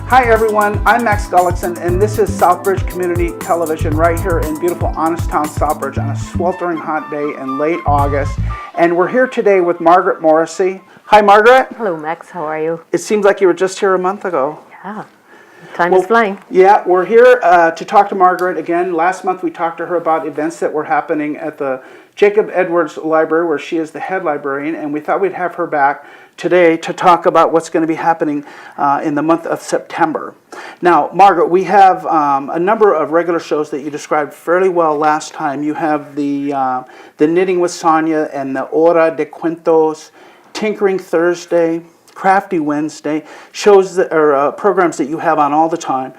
Hi everyone, I'm Max Gullickson and this is Southbridge Community Television right here in beautiful Honesttown, Southbridge on a sweltering hot day in late August. And we're here today with Margaret Morrissey. Hi Margaret. Hello Max, how are you? It seems like you were just here a month ago. Yeah, time is flying. Yeah, we're here to talk to Margaret again. Last month we talked to her about events that were happening at the Jacob Edwards Library where she is the head librarian, and we thought we'd have her back today to talk about what's going to be happening in the month of September. Now, Margaret, we have a number of regular shows that you described fairly well last time. You have the Knitting with Sonia and the Hora de Cuentos, Tinkering Thursday, Crafty Wednesday, shows that, or programs that you have on all the time,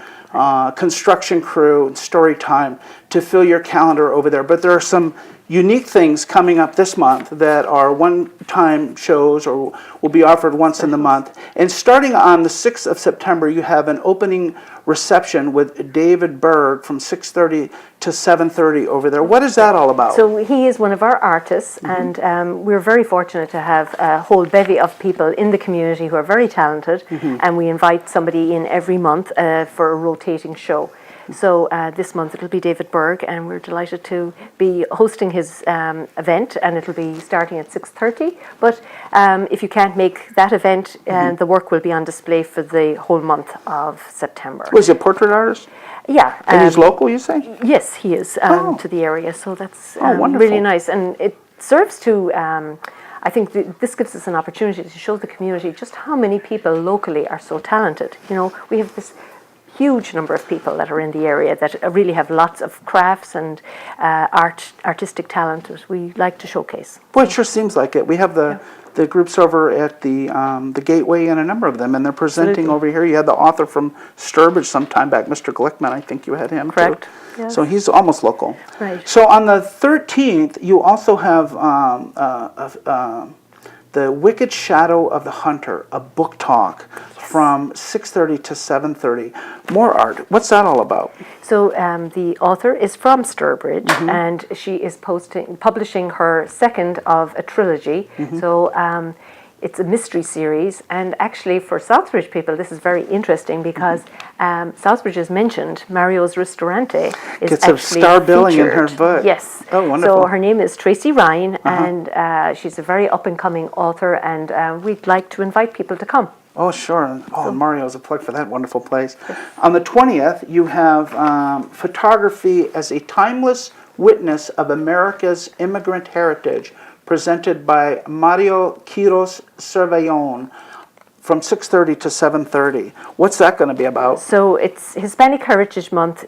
Construction Crew, and Story Time, to fill your calendar over there. But there are some unique things coming up this month that are one-time shows or will be offered once in the month. And starting on the 6th of September, you have an opening reception with David Berg from 6:30 to 7:30 over there. What is that all about? So he is one of our artists, and we're very fortunate to have a whole bevy of people in the community who are very talented, and we invite somebody in every month for a rotating show. So this month it'll be David Berg, and we're delighted to be hosting his event, and it'll be starting at 6:30. But if you can't make that event, the work will be on display for the whole month of September. Was he a portrait artist? Yeah. And he's local, you say? Yes, he is to the area, so that's wonderful. really nice. And it serves to, I think this gives us an opportunity to show the community just how many people locally are so talented. You know, we have this huge number of people that are in the area that really have lots of crafts and artistic talent that we like to showcase. Boy, it sure seems like it. We have the groups over at the Gateway and a number of them, and they're presenting over here. You had the author from Southbridge some time back, Mr. Glickman. I think you had him. Correct. Too. Yes. So he's almost local. Right. So on the 13th, you also have The Wicked Shadow of the Hunter, a book talk from 6:30 to 7:30. More art. What's that all about? So the author is from Southbridge, and she is publishing her second of a trilogy. So it's a mystery series, and actually for Southbridge people this is very interesting because Southbridge is mentioned. Mario's Ristorante is Gets actually a star billing in her featured. book. Yes. Oh, wonderful. So her name is Tracy Ryan, and she's a very up-and-coming author, and we'd like to invite people to come. Oh, sure. Oh, Mario's a plug for that wonderful place. On the 20th, you have Photography as a Timeless Witness of America's Immigrant Heritage, presented by Mario Quiros Cervellon from 6:30 to 7:30. What's that going to be about? So it's Hispanic Heritage Month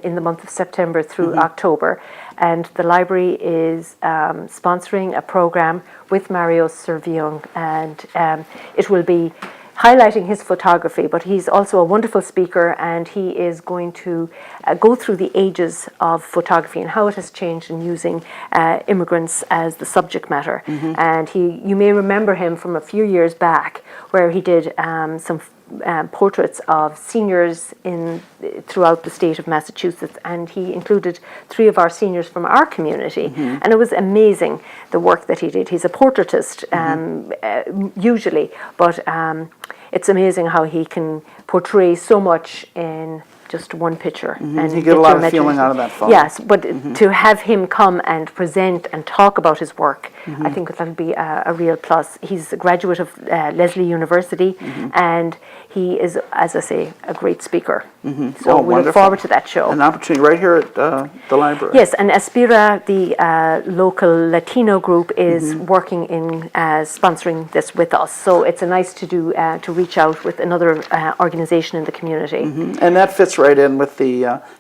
in the month of September through October, and the library is sponsoring a program with Mario Cervellon, and it will be highlighting his photography, but he's also a wonderful speaker, and he is going to go through the ages of photography and how it has changed in using immigrants as the subject matter. And you may remember him from a few years back where he did some portraits of seniors throughout the state of Massachusetts, and he included 3 of our seniors from our community, and it was amazing the work that he did. He's a portraitist usually, but it's amazing how he can portray so much in just one picture. And you get a lot of feeling out of that photo. Yes, but to have him come and present and talk about his work, I think that'll be a real plus. He's a graduate of Lesley University, and he is, as I say, a great speaker. So we look forward to that show. An opportunity right here at the library. Yes, and Aspira, the local Latino group, is working in sponsoring this with us. So it's a nice to do to reach out with another organization in the community. And that fits right in with the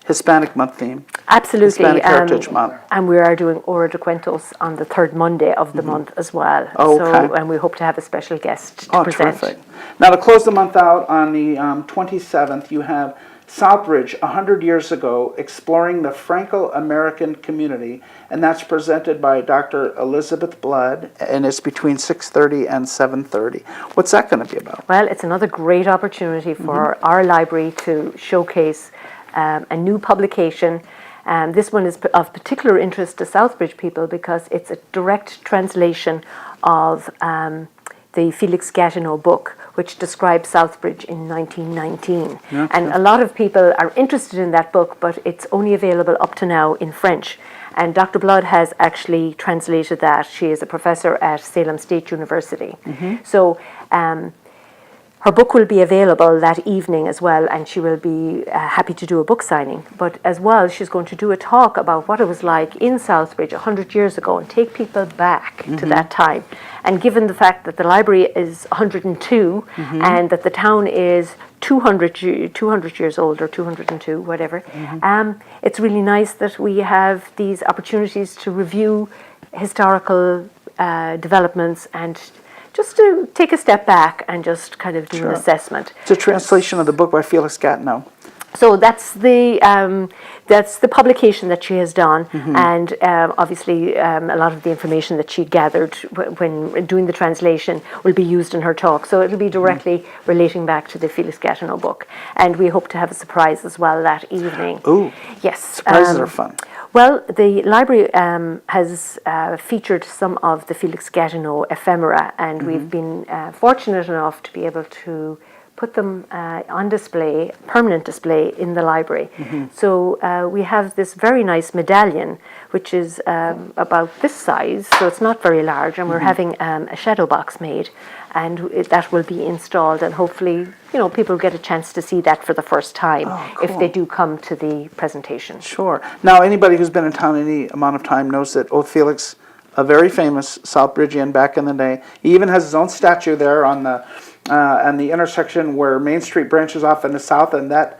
Hispanic month theme. Absolutely. Hispanic Heritage Month. And we are doing Hora de Cuentos on the 3rd Monday of the month as well. Oh, okay. So, and we hope to have a special guest to present. Terrific. Now, to close the month out on the 27th, you have Southbridge, 100 years ago, exploring the Franco-American community, and that's presented by Dr. Elizabeth Blood, and it's between 6:30 and 7:30. What's that going to be about? Well, it's another great opportunity for our library to showcase a new publication. This one is of particular interest to Southbridge people because it's a direct translation of the Felix Gatineau book, which describes Southbridge in 1919. Yeah, and a lot of people are interested in that book, but it's only available up to now in French. And Dr. Blood has actually translated that. She is a professor at Salem State University. So her book will be available that evening as well, and she will be happy to do a book signing. But as well, she's going to do a talk about what it was like in Southbridge 100 years ago and take people back to that time. And given the fact that the library is 102 and that the town is 200 years old, or 202, whatever, it's really nice that we have these opportunities to review historical developments and just to take a step back and just kind of do an assessment. It's a translation of the book by Felix Gatineau. So that's the publication that she has done, and obviously a lot of the information that she gathered when doing the translation will be used in her talk. So it'll be directly relating back to the Felix Gatineau book, and we hope to have a surprise as well that evening. Ooh, yes, surprises are fun. Well, the library has featured some of the Felix Gatineau ephemera, and we've been fortunate enough to be able to put them on display, permanent display in the library. So we have this very nice medallion, which is about this size, so it's not very large, and we're having a shadow box made, and that will be installed, and hopefully, people get a chance to see that for the first time if they do come to the presentation. Sure. Now, anybody who's been in town any amount of time knows that old Felix, a very famous Southbridgian back in the day, he even has his own statue there on the intersection where Main Street branches off in the south, and that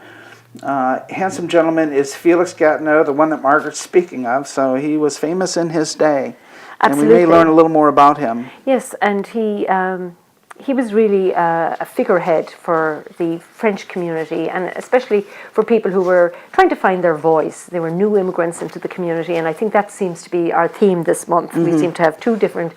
handsome gentleman is Felix Gatineau, the one that Margaret's speaking of. So he was famous in his day. Absolutely. And we may learn a little more about him. Yes, and he was really a figurehead for the French community, and especially for people who were trying to find their voice. They were new immigrants into the community, and I think that seems to be our theme this month. We seem to have two different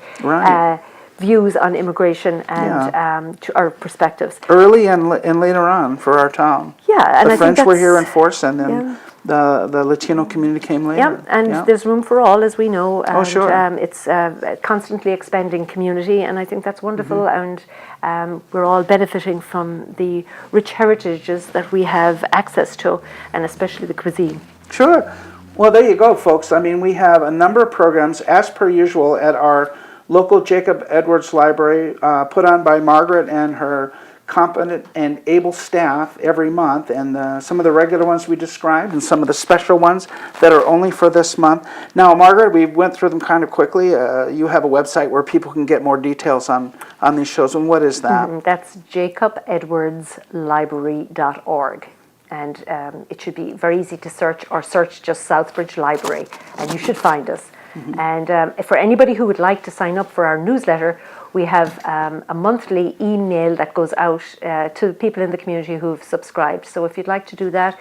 views on immigration and to our perspectives. Early and later on for our town. Yeah, and the I French think were here in force, and then the Latino community came later. Yeah, and there's room for all, as we know. And, sure. It's a constantly expanding community, and I think that's wonderful. And we're all benefiting from the rich heritages that we have access to, and especially the cuisine. Sure. Well, there you go, folks. I mean, we have a number of programs, as per usual, at our local Jacob Edwards Library, put on by Margaret and her competent and able staff every month, and some of the regular ones we described and some of the special ones that are only for this month. Now, Margaret, we went through them kind of quickly. You have a website where people can get more details on these shows, and what is that? That's jacobedwardslibrary.org. And it should be very easy to search, or search just Southbridge Library, and you should find us. And for anybody who would like to sign up for our newsletter, we have a monthly email that goes out to people in the community who've subscribed. So if you'd like to do that,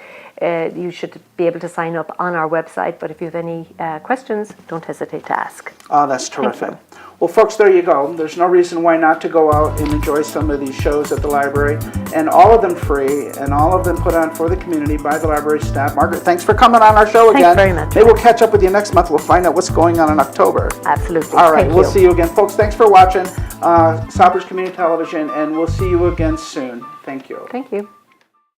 you should be able to sign up on our website. But if you have any questions, don't hesitate to ask. Oh, that's terrific. Well, folks, there you go. There's no reason why not to go out and enjoy some of these shows at the library, and all of them free, and all of them put on for the community by the library staff. Margaret, thanks for coming on our show again. Thanks very much. Maybe we'll catch up with you next month. We'll find out what's going on in October. Absolutely. All right, Thank we'll you. see you again. Folks, thanks for watching Southbridge Community Television, and we'll see you again soon. Thank you. Thank you.